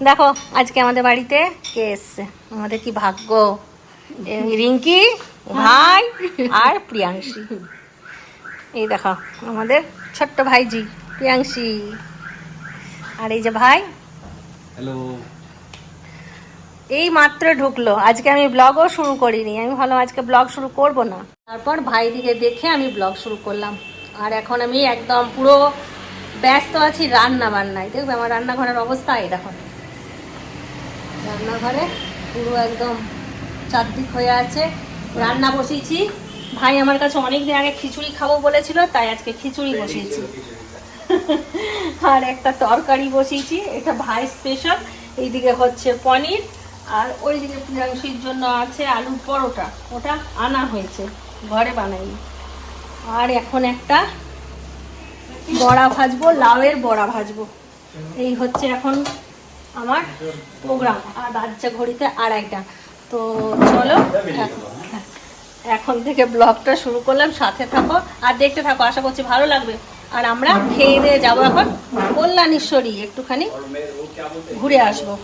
দেখো আজকে আমাদের বাড়িতে কে এসছে, আমাদের কি ভাগ্য। রিঙ্কি, ভাই আর প্রিয়াংশী। এই দেখো আমাদের ছোট্ট ভাইজি প্রিয়াংশী, আর এই যে ভাই। হ্যালো। এই মাত্র ঢুকলো, আজকে আমি ব্লগও শুরু করিনি। আমি ভাবলাম আজকে ব্লগ শুরু করব না, তারপর ভাইদিকে দেখে আমি ব্লগ শুরু করলাম। আর এখন আমি একদম পুরো ব্যস্ত আছি রান্না বান্নায়। দেখবে আমার রান্নাঘরের অবস্থা, এই দেখো রান্নাঘরে পুরো একদম চারদিক হয়ে আছে। রান্না বসিয়েছি, ভাই আমার কাছে অনেক দিন আগে খিচুড়ি খাবো বলেছিল, তাই আজকে খিচুড়ি বসিয়েছি। আর একটা তরকারি বসিয়েছি, এটা ভাই স্পেশাল। এইদিকে হচ্ছে পনির, আর ওইদিকে প্রিয়াংশীর জন্য আছে আলুর পরোটা, ওটা আনা হয়েছে, ঘরে বানাইনি। আর এখন একটা বড়া ভাজবো, লাউয়ের বড়া ভাজবো। এই হচ্ছে এখন আমার প্রোগ্রাম। আর বাচ্চা ঘড়িতে 2:30। তো চলো এখন থেকে ব্লগটা শুরু করলাম, সাথে থাকো আর দেখতে থাকো, আশা করছি ভালো লাগবে। আর আমরা খেয়ে দিয়ে যাবো এখন কল্যাণেশ্বরী, একটুখানি ঘুরে আসবো।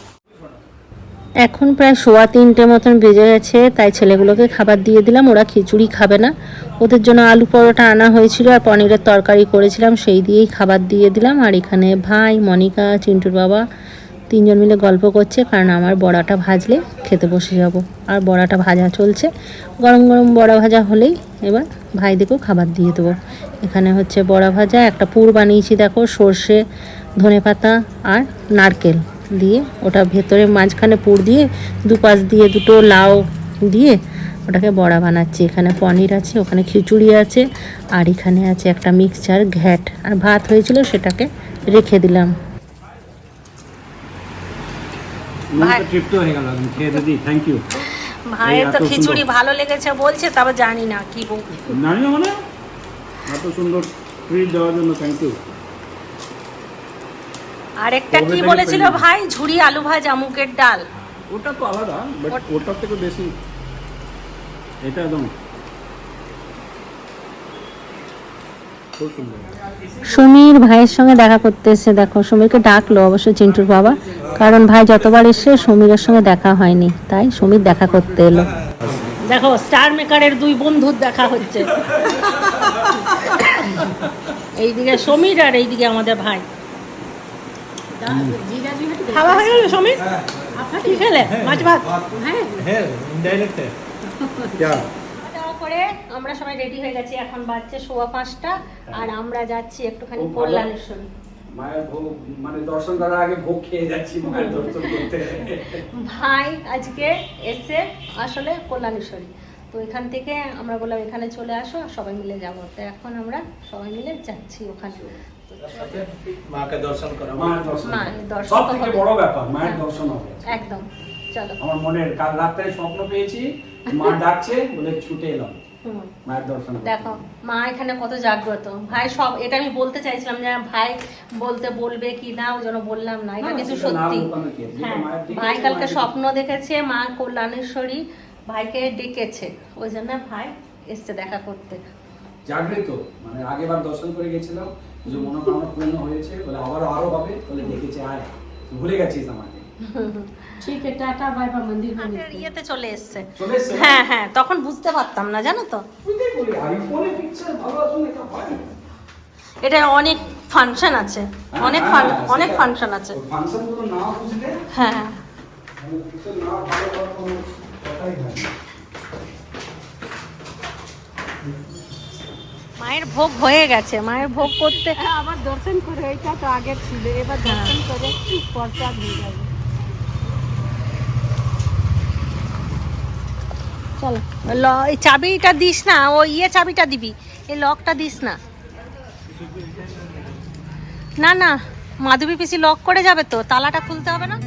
এখন প্রায় 3:15 মতন বেজে গেছে, তাই ছেলেগুলোকে খাবার দিয়ে দিলাম। ওরা খিচুড়ি খাবে না, ওদের জন্য আলু পরোটা আনা হয়েছিল আর পনিরের তরকারি করেছিলাম, সেই দিয়েই খাবার দিয়ে দিলাম। আর এখানে ভাই, মনিকা, চিন্টুর বাবা 3 জন মিলে গল্প করছে, কারণ আমার বড়াটা ভাজলে খেতে বসে যাব। আর বড়াটা ভাজা চলছে, গরম গরম বড়া ভাজা হলেই এবার ভাইদেরকেও খাবার দিয়ে দেবো। এখানে হচ্ছে বড়া ভাজা, একটা পুর বানিয়েছি দেখো, সর্ষে, ধনেপাতা আর নারকেল দিয়ে, ওটা ভেতরে মাঝখানে পুর দিয়ে, দুপাশ দিয়ে দুটো লাউ দিয়ে ওটাকে বড়া বানাচ্ছি। এখানে পনির আছে, ওখানে খিচুড়ি আছে, আর এখানে আছে একটা মিক্সচার ঘ্যাট, আর ভাত হয়েছিল সেটাকে রেখে দিলাম। ভাইয়ের তো খিচুড়ি ভালো লেগেছে বলছে, তবে জানি না কি বলবো। জানি না মানে এত সুন্দর ট্রিট দেওয়ার জন্য থ্যাংক ইউ। আরেকটা কি বলেছিল ভাই, ঝুরি আলু ভাজা, মুগের ডাল, ওটা তো আলাদা, বাট ওটার থেকে বেশি এটা একদম খুব সুন্দর। সমীর ভাইয়ের সঙ্গে দেখা করতে এসে দেখো, সমীরকে ডাকলো অবশ্য চিন্টুর বাবা, কারণ ভাই যতবার এসে সমীরের সঙ্গে দেখা হয়নি, তাই সমীর দেখা করতে এলো। দেখো স্টার মেকারের 2 বন্ধুর দেখা হচ্ছে। এইদিকে সমীর আর এইদিকে আমাদের ভাই। খাওয়া হয়ে গেল সমীর? কি খেলে? মাছ ভাত? হ্যাঁ করে আমরা সবাই রেডি হয়ে গেছি, এখন বাজছে 5:15, আর আমরা যাচ্ছি একটুখানি কল্যাণেশ্বরী। মায়ের ভোগ মানে দর্শন করার আগে ভোগ খেয়ে যাচ্ছি মায়ের দর্শন করতে। ভাই আজকে এসে আসলে কল্যাণেশ্বরী, তো এখান থেকে আমরা বললাম এখানে চলে আসো, সবাই মিলে যাবো। তো এখন আমরা সবাই মিলে যাচ্ছি ওখানে। মাকে দর্শন করা, মায়ের দর্শন দর্শন সবথেকে বড় ব্যাপার, মায়ের দর্শন হবে একদম। চলো, আমার মনের কাল রাতে স্বপ্ন পেয়েছি, মা ডাকছে বলে ছুটে এলাম মায়ের দর্শন। দেখো মা এখানে কত জাগ্রত। ভাই সব এটা আমি বলতে চাইছিলাম যে ভাই বলবে কি না, ওই জন্য বললাম না, এটা কিছু সত্যি। হ্যাঁ, ভাই কালকে স্বপ্ন দেখেছে মা কল্যাণেশ্বরী ভাইকে ডেকেছে, ওই জন্য ভাই এসছে দেখা করতে। জাগৃত মানে আগেবার দর্শন করে গেছিলাম, যে মনোকামনা পূর্ণ হয়েছে, বলে আরো হবে, বলে ডেকেছে আয়, ভুলে গেছিস আমাকে। ঠিক আছে, টাটা বাই বাই। মন্দির ইয়েতে চলে এসছে। হ্যাঁ হ্যাঁ, তখন বুঝতে পারতাম না, জানো তো। এটা অনেক ফাংশন আছে, অনেক ফাংশন আছে। হ্যাঁ মায়ের ভোগ হয়ে গেছে, মায়ের ভোগ করতে আবার দর্শন করে, এটা তো আগে ছিল, এবার দর্শন করে প্রসাদ হয়ে যাবে। চলো, এই চাবিটা দিস না, ও চাবিটা দিবি, এই লকটা দিস না। না না, মাধবী পিসি লক করে যাবে তো, তালাটা খুলতে হবে না।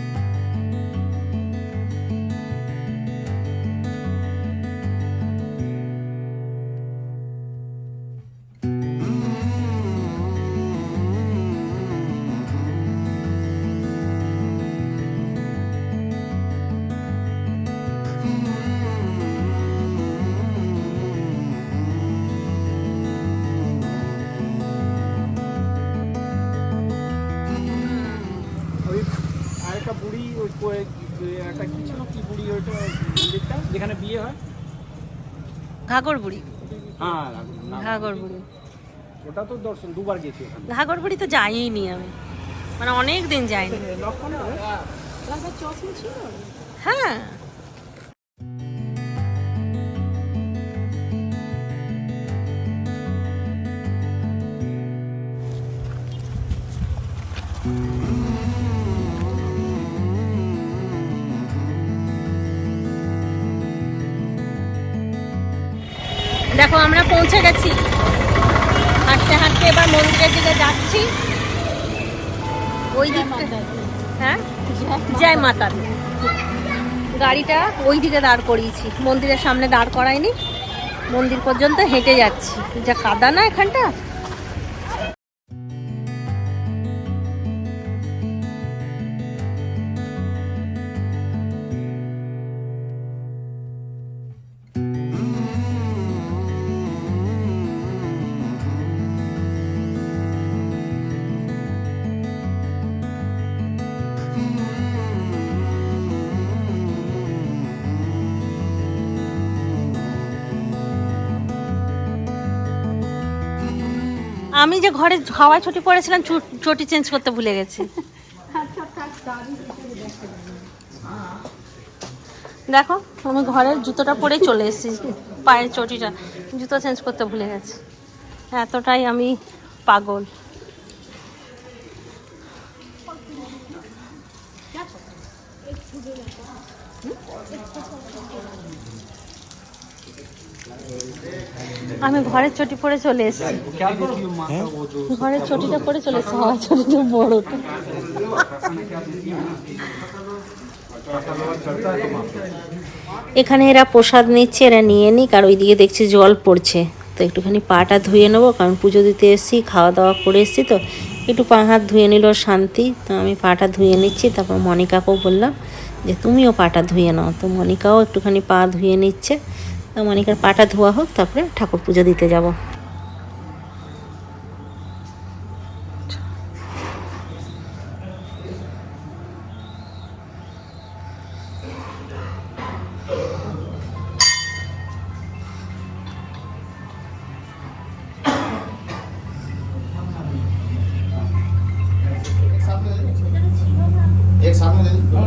বুড়ি ওই একটা কি ছিল কি বুড়ি ওইটা মন্দিরটা যেখানে বিয়ে হয়? ঘাগর বুড়ি। হ্যাঁ ঘাগর বুড়ি। ওটা তো দর্শন দুবার গেছি ওখানে। ঘাগর বুড়ি তো যাইনি আমি, মানে অনেক দিন যাইনি। রাজা চশমা ছিল। হ্যাঁ দেখো আমরা পৌঁছে গেছি, হাঁটতে হাঁটতে এবার মন্দিরের দিকে যাচ্ছি। ওই দিকটা, হ্যাঁ জয় মাতা দি। গাড়িটা ওই দিকে দাঁড় করিয়েছি, মন্দিরের সামনে দাঁড় করাইনি, মন্দির পর্যন্ত হেঁটে যাচ্ছি। যা কাদা না এখানটা। আমি যে ঘরে হাওয়ায় ছুটি পড়েছিলাম, চটি চেঞ্জ করতে ভুলে গেছি। দেখো আমি ঘরের জুতোটা পরেই চলে এসেছি, পায়ের চটিটা, জুতো চেঞ্জ করতে ভুলে গেছি। এতটাই আমি পাগল। আমি ঘরের চটি পরে চলে এসেছি, ঘরের চটিটা পরে চলে এসেছি, হাওয়ার চটিটা বড়টা। এখানে এরা প্রসাদ নিচ্ছে, এরা নিয়ে নিক। আর ওইদিকে দেখছি জল পড়ছে, তো একটুখানি পাটা ধুয়ে নেবো, কারণ পুজো দিতে এসেছি, খাওয়া দাওয়া করে এসেছি, তো একটু পা হাত ধুয়ে নিল শান্তি। তো আমি পাটা ধুয়ে নিচ্ছি, তারপর মনিকাকেও বললাম যে তুমিও পাটা ধুয়ে নাও। তো মনিকাও একটুখানি পা ধুয়ে নিচ্ছে। তো মনিকার পাটা ধোয়া হোক, তারপরে ঠাকুর পুজো দিতে যাব। एक साथ में दे दो।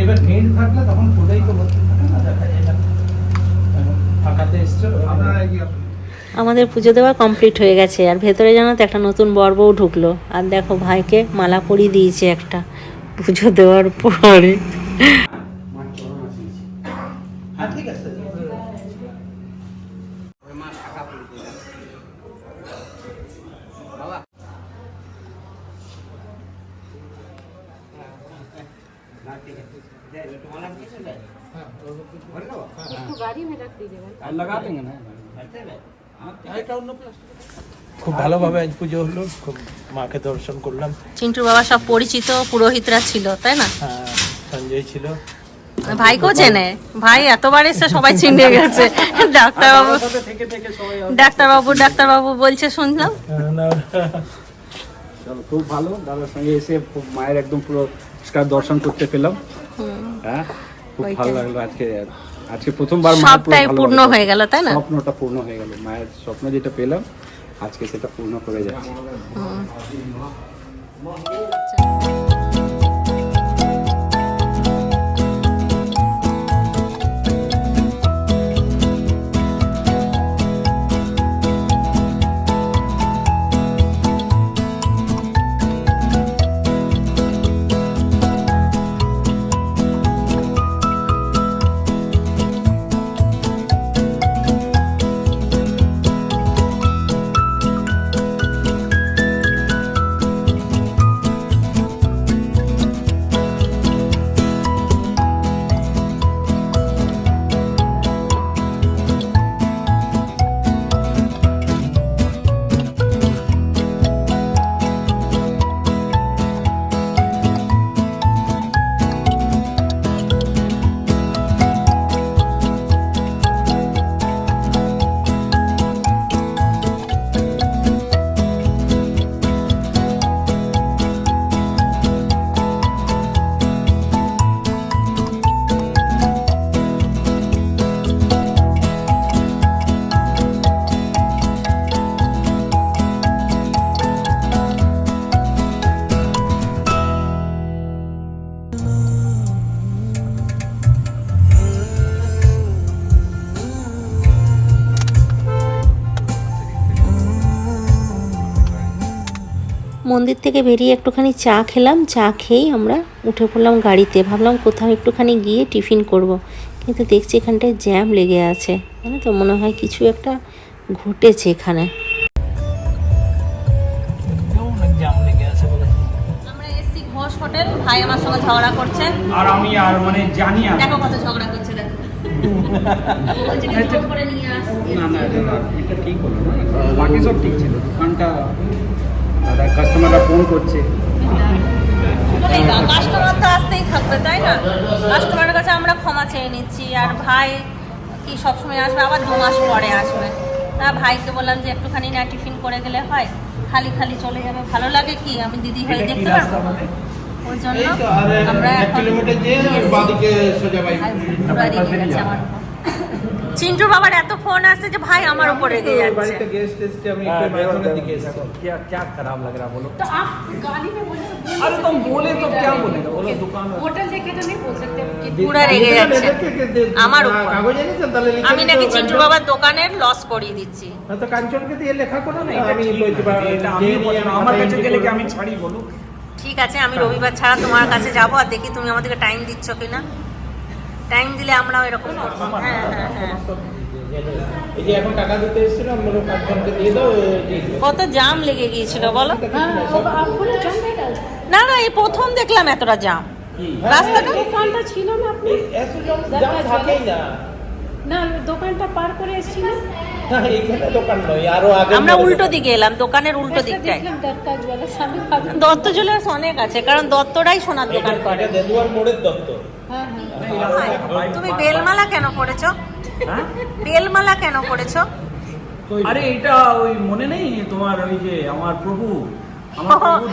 এবার মেন থাকলে তখন ফোটাই তো ভর্তি থাকে না, দেখা যায় না। ফাঁকাতে এসছো আপনারা এগিয়ে আসুন। আমাদের পুজো দেওয়া কমপ্লিট হয়ে গেছে, আর ভেতরে জানো তো একটা নতুন বর বউ ঢুকলো। আর দেখো ভাইকে মালা পরিয়ে দিয়েছে একটা, পুজো দেওয়ার পরে। হ্যাঁ ঠিক আছে। একটু গাড়ি में रख दीजिए भाई। लगा देंगे ना। খুব ভালোভাবে আজ পুজো হলো, খুব মাকে দর্শন করলাম। চিন্টুর বাবা সব পরিচিত পুরোহিতরা ছিল, তাই না? সঞ্জয় ছিল, ভাইকেও চেনে, ভাই এতবার এসে সবাই চিনে গেছে। ডাক্তারবাবু থেকে থেকে সবাই ডাক্তারবাবু বলছে শুনলাম। চলো খুব ভালো, দাদার সঙ্গে এসে খুব মায়ের একদম পুরো দর্শন করতে পেলাম। হ্যাঁ খুব ভালো লাগলো। আজকে প্রথমবার সবটাই পূর্ণ হয়ে গেল, তাই না? স্বপ্নটা পূর্ণ হয়ে গেল, মায়ের স্বপ্ন যেটা পেলাম আজকে সেটা পূর্ণ করে যাচ্ছে। মন্দির থেকে বেরিয়ে একটুখানি চা খেলাম, চা খেয়েই আমরা উঠে পড়লাম গাড়িতে। ভাবলাম কোথাও একটুখানি গিয়ে টিফিন করব, কিন্তু দেখছি এখানটায় জ্যাম লেগে আছে, মানে তো মনে হয় কিছু একটা ঘটেছে এখানে। অনেক জাম লেগে আছে বলে। আমরা এসছি ঘোষ হোটেল, ভাই আমার সঙ্গে ঝগড়া করছেন। আর আমি আর মানে জানি আর দেখো কত ঝগড়া করছে, দেখো বলছে কি জোর করে নিয়ে আস। না না এটা ঠিক হলো না, বাকি সব ঠিক ছিল। দোকানটা দাদা কাস্টমাররা ফোন করছে, কাস্টমার তো আসতেই থাকবে, তাই না? কাস্টমারের কাছে আমরা ক্ষমা চেয়ে নিচ্ছি। আর ভাই কি সবসময় আসবে, আবার 2 মাস পরে আসবে। তা ভাইকে বললাম যে একটুখানি না টিফিন করে গেলে হয়, খালি খালি চলে যাবে, ভালো লাগে কি? আমি দিদি হয়ে দেখতে পারবো, ওই জন্য আমরা এখন চিন্টুর বাবার এত ফোন আসছে যে ভাই আমার উপর রেগে যাচ্ছে। বাড়িতে গেস্ট এসছে, আমি একটু ম্যারাথনের দিকে এসেছি। क्या खराब लग रहा बोलो? तो आप गाली में बोले तो बोल अरे तुम बोले तो क्या बोलेगा, बोलो दुकान होटल देखे तो नहीं बोल सकते कि পুরা রেগে যাচ্ছে আমার উপর। কাগজ এনেছেন তাহলে লিখে আমি নাকি চিন্টুর বাবার দোকানের লস করিয়ে দিচ্ছি। তো কাঞ্চনকে দিয়ে লেখা করো না, আমি বলতে পারবো। এটা আমি বলি না, আমার কাছে গেলে কি আমি ছাড়ি বলো? ঠিক আছে, আমি রবিবার ছাড়া তোমার কাছে যাবো, আর দেখি তুমি আমাদেরকে টাইম দিচ্ছ কিনা। টাইম দিলে আমরাও এরকম করবো। হ্যাঁ হ্যাঁ হ্যাঁ। এই যে এখন টাকা দিতে এসেছিলাম, বলো কাঞ্চনকে দিয়ে দাও। কত জাম লেগে গিয়েছিল বলো? आपको ना जान बेटा না না, এই প্রথম দেখলাম এতটা জাম রাস্তাটা। দোকানটা ছিল না, আপনি এত জাম থাকেই না। না দোকানটা পার করে এসেছিল, না এখানে দোকান নয়, আরো আগে আমরা উল্টো দিকে এলাম, দোকানের উল্টো দিকটায়। দেখলাম দত্তা জুয়েলার্স, আমি ভাবলাম দত্ত জুয়েলার্স অনেক আছে, কারণ দত্তরাই সোনার দোকান করে। এটা দেদুয়ার মোড়ের দত্ত। হ্যাঁ হ্যাঁ তুমি বেলমালা কেন পড়েছো? বেলমালা কেন পড়েছো? আরে এটা ওই মনে নেই তোমার, ওই যে আমার প্রভু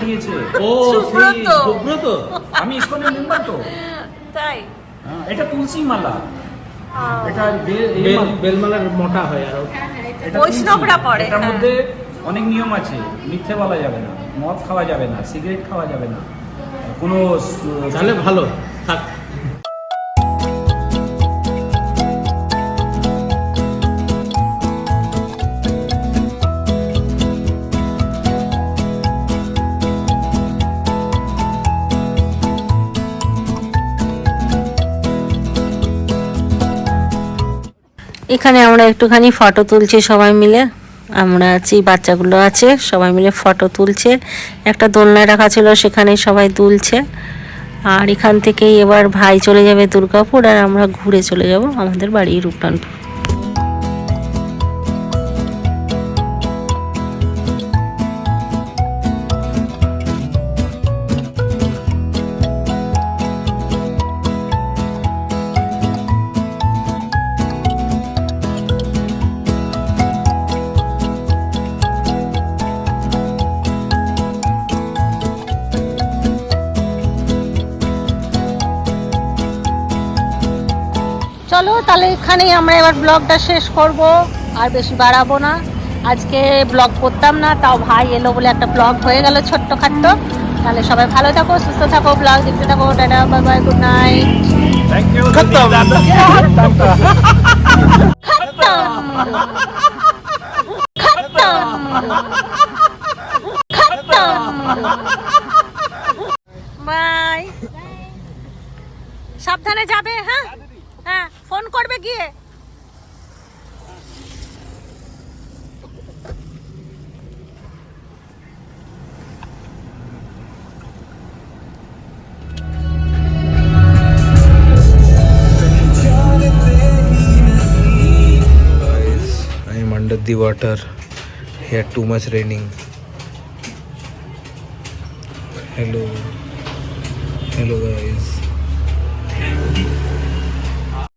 দিয়েছে। ও সুব্রত। সুব্রত। আমি ইসকনের মেম্বার তো। তাই হ্যাঁ, এটা তুলসী মালা, এটা বেলমালার মোটা হয় আরো। এটা বৈষ্ণবরা তুলসী। পড়ে, এটার হ্যাঁ। মধ্যে অনেক নিয়ম আছে, মিথ্যে বলা যাবে না, মদ খাওয়া যাবে না, সিগারেট খাওয়া যাবে না, কোনো তাহলে ভালো থাক। এখানে আমরা একটুখানি ফটো তুলছি সবাই মিলে, আমরা আছি, বাচ্চাগুলো আছে, সবাই মিলে ফটো তুলছে। একটা দোলনা রাখা ছিল, সেখানে সবাই দুলছে। আর এখান থেকেই এবার ভাই চলে যাবে দুর্গাপুর, আর আমরা ঘুরে চলে যাব আমাদের বাড়ি রূপনানপুর। চলো তাহলে এখানেই আমরা এবার ব্লগটা শেষ করব, আর বেশি বাড়াবো না। আজকে ব্লগ করতাম না, তাও ভাই এলো বলে একটা ব্লগ হয়ে গেল ছোট্ট খাট্ট। তাহলে সবাই ভালো থাকো, সুস্থ থাকো, ব্লগ দেখতে থাকো। Tata, bye bye, good night. Thank you. Bye, সাবধানে যাবে। হ্যাঁ হ্যাঁ, ফোন করবে গিয়ে। I am under the water. Here too much raining. Hello guys.